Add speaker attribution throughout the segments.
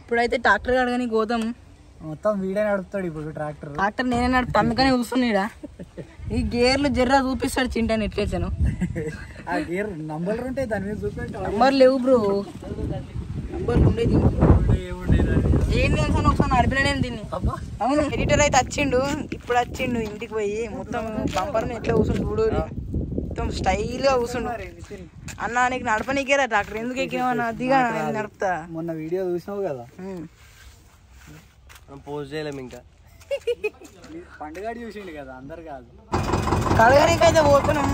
Speaker 1: ఇప్పుడైతే ట్రాక్టర్ కడగని గోదాం
Speaker 2: మొత్తం వీడే నడుపుతాడు ఇప్పుడు ట్రాక్టర్
Speaker 1: నేనే నడుపుతా అందుకనే కూర్చున్నాడా ఈ గేర్లు జర్రా చూపిస్తాడు చింటాను ఎట్లేసాను
Speaker 2: ఆ గేర్ నంబర్లు ఉంటాయి దాని మీద చూపెట్టు
Speaker 1: నంబర్ లేవు బ్రో నంబర్లు ఉండేది ఏం తెలుసు ఒకసారి నడిపినాను దీన్ని అవును ఎడిటర్ అయితే ఇప్పుడు వచ్చిండు ఇంటికి పోయి మొత్తం బంపర్ ఎట్లా కూర్చుండు చూడు మొత్తం స్టైల్ గా కూర్చుండు అన్న నీకు నడపనీకేరా ట్రాక్టర్ ఎందుకు ఎక్కినావన్నా అదిగా నడుపుతా
Speaker 2: మొన్న వీడియో చూసినావు కదా
Speaker 3: పోస్ట్ చేయలేము ఇంకా
Speaker 2: పండుగ చూసిండు కదా అందరు కాదు
Speaker 1: కడగనికైతే పోతున్నాం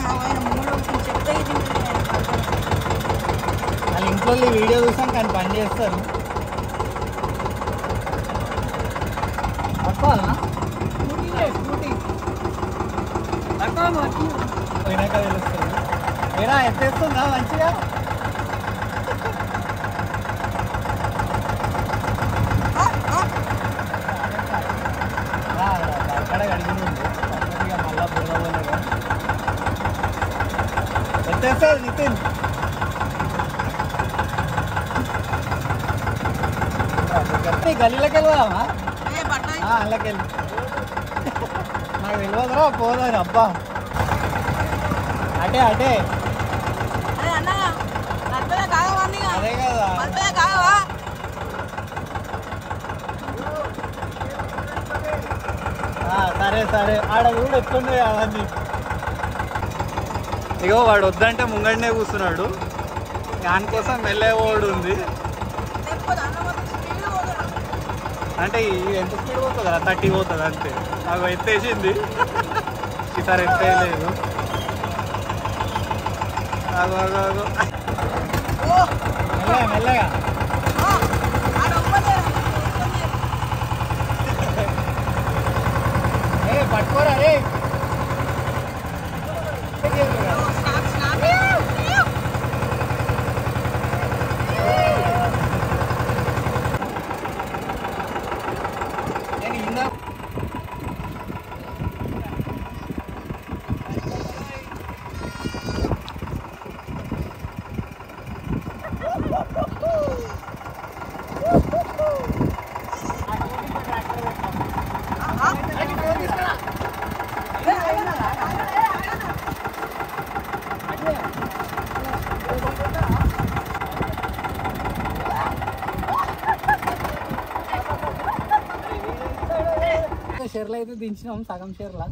Speaker 2: వాళ్ళ ఇంట్లో వీడియో చూసాం కానీ పని చేస్తారు పోయినాక తెలుస్తుంది ఏడా ఎత్తేస్తుందా మంచిగా అక్కడ అడిగింది మళ్ళా పోలేగా ఎత్తేస్తుంది నితిన్ గల్లీలోకి వెళ్ళామా అందులోకి వెళ్ళి నాకు తెలియదురా పోదారు అబ్బా అటే అదే కదా సరే సరే ఆడ కూడా ఎత్తుండే అవన్నీ ఇగో వాడు వద్దంటే ముంగడినే కూర్చున్నాడు దానికోసం మెల్లవాడు ఉంది అంటే ఎంత స్పీడ్ పోతుంది కదా 30 పోతుంది అంతే నాకు ఎత్తేసింది ఈసారి ఎత్తేయలేదు మెల్లగా పట్టుకోరా రే షేర్లు అయితే దించినాం సగం షేర్లా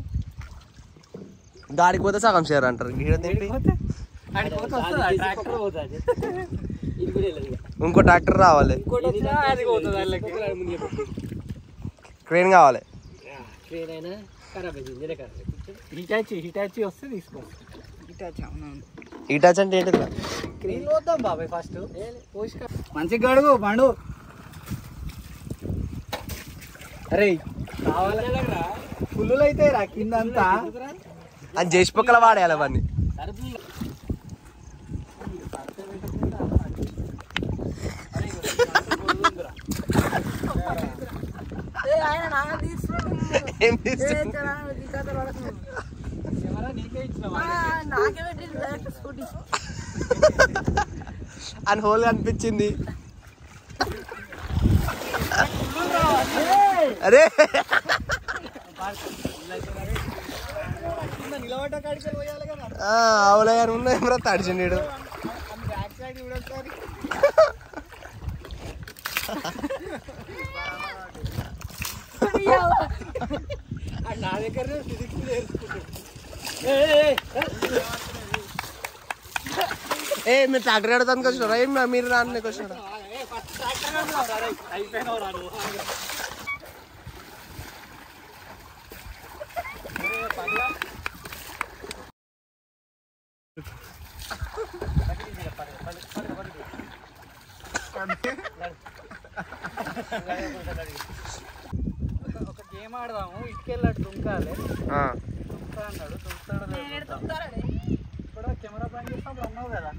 Speaker 3: గాడికి పోతే సగం షేర్ అంటారు ఇంకో ట్రాక్టర్ రావాలి క్రేన్ కావాలి
Speaker 2: హిటాచి వస్తే తీసుకో
Speaker 3: హిటాచి అంటే ఏంటి
Speaker 2: క్రేన్ పోతాం బాబాయ్ ఫస్ట్ మంచిగా గడుగు పండు అరే ఫుల్లు అయితే రా కిందంతా
Speaker 3: అది చేసి పక్కల వాడేయాలి అవన్నీ ఏం అని హోల్ అనిపించింది అరే అవులే గారు ఉన్నాయి మరో తడిచిండు
Speaker 2: నా దగ్గర
Speaker 3: మీరు ట్రాక్టర్ ఆడతానికి వచ్చినారా ఏం మీరు రానికి వచ్చినారా
Speaker 2: ఒక గేమ్ ఆడదాము ఇటుకెళ్ళాడు దుంకాలి దుంకుతా అన్నాడు దుంకుతాడు ఇప్పుడు కెమెరా పని చేసినప్పుడు అన్నావు కదా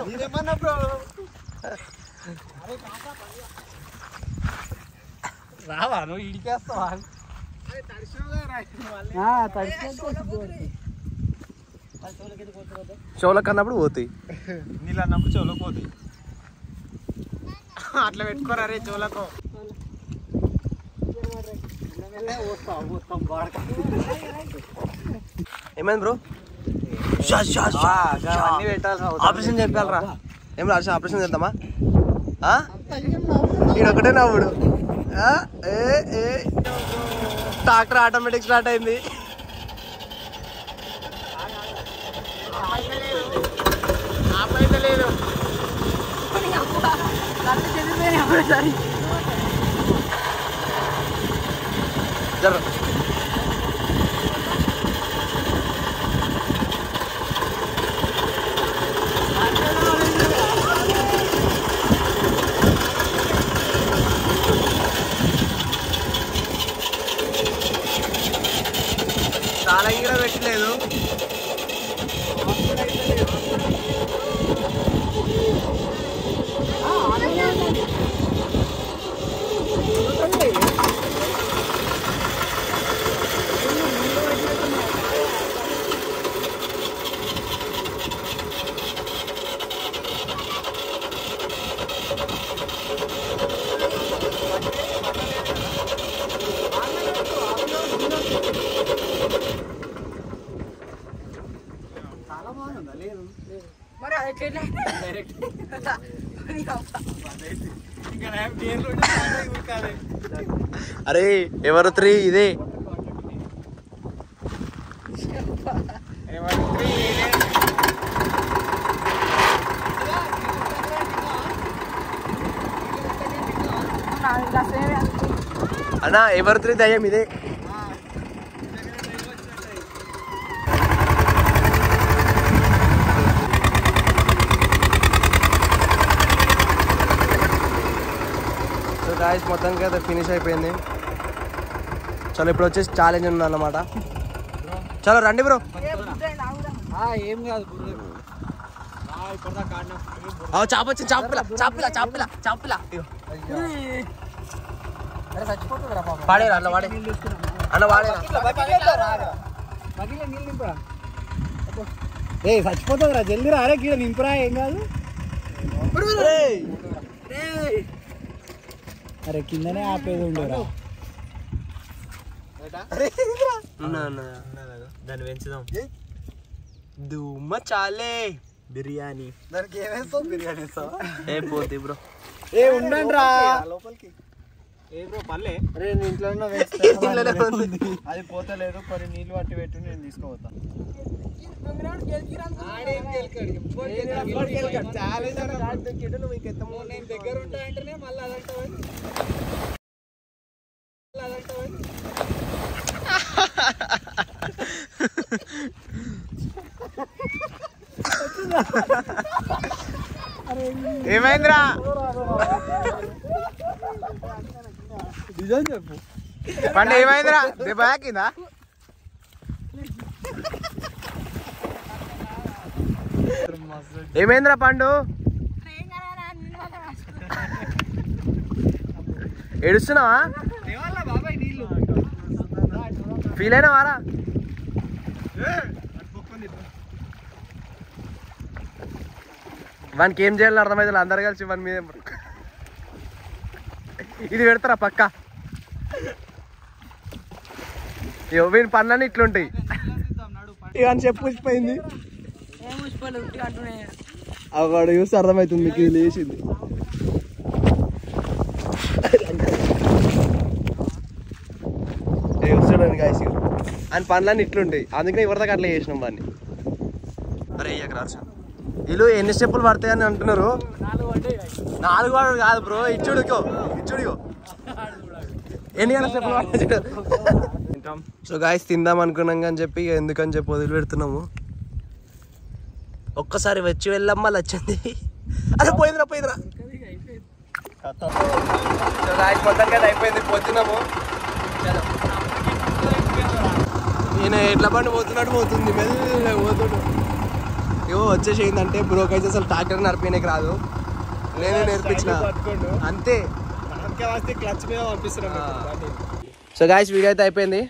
Speaker 2: నేనేమన్నా బ్రో రావా నువ్వు ఇడికేస్తావా
Speaker 3: చెవులకు అన్నప్పుడు పోతాయి,
Speaker 2: నీళ్ళు అన్నప్పుడు చెవులకు పోతాయి. అట్లా పెట్టుకోరా రే చెవులకు.
Speaker 3: ఏమైంది బ్రో? ఆపరేషన్ చెప్పాలరా? ఏం రాసి ఆపరేషన్ చేద్దామా? ఈడ ఒకటే నవ్వుడు. ట్రాక్టర్ ఆటోమేటిక్ స్టార్ట్ అయింది.
Speaker 2: లేదు
Speaker 3: చాలా కూడా పెట్టలేదు.
Speaker 1: మరి
Speaker 3: అరే ఎవరు 3 ఇదే అన్నా, ఎవరు 3 దయ్యం ఇదే. గాయస్ మొత్తానికి అయితే ఫినిష్ అయిపోయింది. చలో ఇప్పుడు వచ్చేసి ఛాలెంజ్ ఉంది అన్నమాట. చలో రండి బ్రో.
Speaker 2: ఏం కాదు
Speaker 3: చాప వచ్చింది. చాపిల వాడేరా అన్న, వాడే అన్న, వాడేరా.
Speaker 2: చచ్చిపోతుందిరా, జల్దీ రారే కీడ నింపురా. ఏం కాదు. అరే కిందనే ఆపేది ఉండేరా. దాన్ని పెంచుదాం.
Speaker 3: దుమ్మ చాలే
Speaker 2: బిర్యానీ. దానికి ఏమేస్తావు? బిర్యానీ వేస్తావా?
Speaker 3: ఏ పోతే బ్రో.
Speaker 2: ఏ ఉండండి రా లోపలికి. ఏ బ్రో పల్లె ఇంట్లోనే అది పోతలేదు. కొన్ని నీళ్ళు పట్టి పెట్టి నేను తీసుకోవద్దా. నేను దగ్గర ఉంటాయంటేనే మళ్ళీ అదంటావు. ఏమైందిరా? నిజం చెప్పు పండు, ఏమైందిరా? దెబ్బ తాకిందా?
Speaker 3: ఏమైందిరా పండు? ఏడుస్తున్నావా? ఫీల్ అయినా వారా? వానికి ఏం చేయాలో అర్థమైతే అందరు కలిసి వాని మీద ఇది పెడతారా పక్క. వీని పనులన్నీ ఇట్లుంటాయి. ఇక చెప్పు ఊసిపోయింది. అక్కడ చూస్తే అర్థమవుతుంది మీకు ఇది లేచింది. చూడండి గాయస్, ఆయన పనులన్నీ ఇట్లుంటాయి. అందుకనే ఎవరిదాకా అట్లా చేసినాం వాడిని. అరే అయ్యాక వీళ్ళు ఎన్ని స్టెప్పులు పడతాయి అని అంటున్నారు. 4 వాడు కాదు బ్రో, ఇచ్చుడికో ఎన్ని స్టెప్పులు పడతాయి. సో గాయస్ తిందాం అనుకున్నాం కానీ చెప్పి ఎందుకని చెప్పి వదిలి పెడుతున్నాము. ఒక్కసారి వచ్చి వెళ్ళమ్మా వచ్చింది. అదే పోయిందిరా. సో గాయస్ మొత్తానికి అయిపోయింది. పోతున్నాము. నేను ఎట్ల బండి పోతున్నట్టు పోతుంది, మెల్లగా పోతుడు. ఏవో వచ్చేసి ఏంటంటే బ్రోక్ అయితే అసలు ట్రాక్టర్ నడిపేయడానికి రాదు, నేనే నేర్పించిన అంతే.
Speaker 2: క్లచ్ మీద పంపిస్తున్నాం.
Speaker 3: సో సో గాయ్స్ వీడియో అయితే అయిపోయింది.